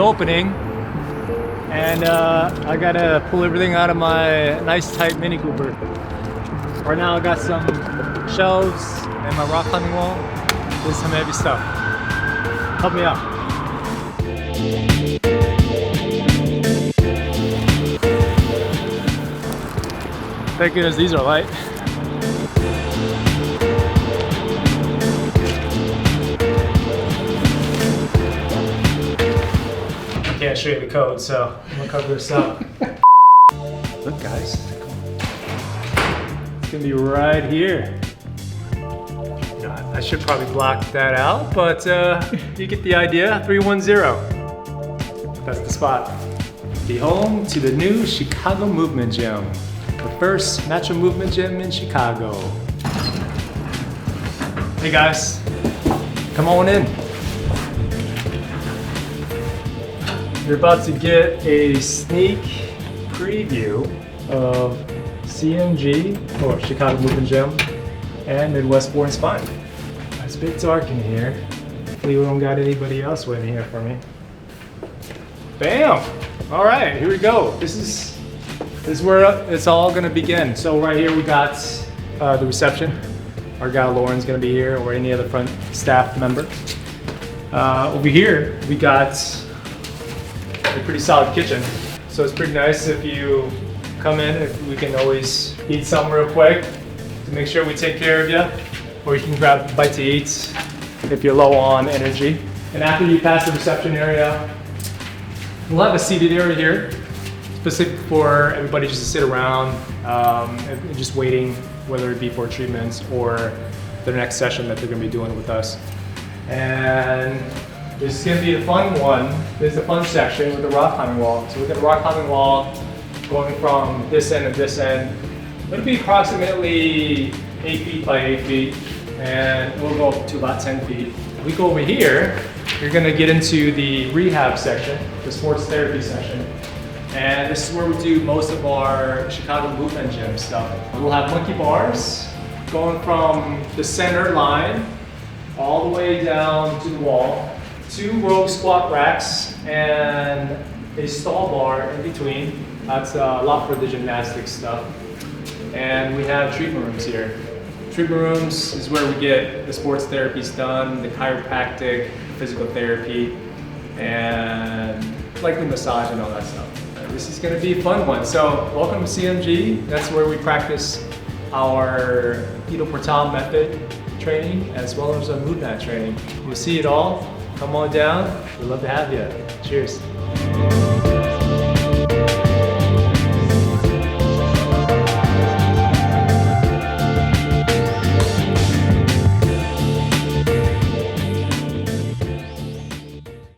opening, and I gotta pull everything out of my nice tight Mini Cooper. Right now I got some shelves and my rock climbing wall with some heavy stuff. Help me out. Thank goodness these are light. I can't show you the code, so I'm gonna cover this up. Look guys, it's gonna be right here. I should probably block that out, but you get the idea. 310. That's the spot. The home to the new Chicago Movement Gym. The first natural movement gym in Chicago. Hey guys, come on in. You're about to get a sneak preview of CMG, or Chicago Movement Gym, and Midwest Sport and Spine. It's a bit dark in here. Hopefully we don't got anybody else waiting here for me. Bam! All right, here we go. This is where it's all gonna begin. So right here we got the reception. Our guy Lauren's gonna be here, or any other front staff member. Over here we got a pretty solid kitchen. So it's pretty nice if you come in, if we can always eat something real quick to make sure we take care of you. Or you can grab a bite to eat if you're low on energy. And after you pass the reception area, we'll have a seated area here, specific for everybody just to sit around and just waiting, whether it be for treatments or the next session that they're gonna be doing with us. And this is gonna be the fun one. This is the fun section with the rock climbing wall. So we got a rock climbing wall going from this end to this end. It'll be approximately 8 feet by 8 feet, and we'll go up to about 10 feet. We go over here, you're gonna get into the rehab section, the sports therapy section. And this is where we do most of our Chicago Movement Gym stuff. We'll have monkey bars going from the center line all the way down to the wall, 2 row squat racks, and a stall bar in between. That's a lot for the gymnastics stuff. And we have treatment rooms here. Treatment rooms is where we get the sports therapies done, the chiropractic, physical therapy, and likely massage and all that stuff. This is gonna be a fun one. So welcome to CMG. That's where we practice our Ido Portal method training as well as our movnat training. You'll see it all. Come on down. We'd love to have you. Cheers.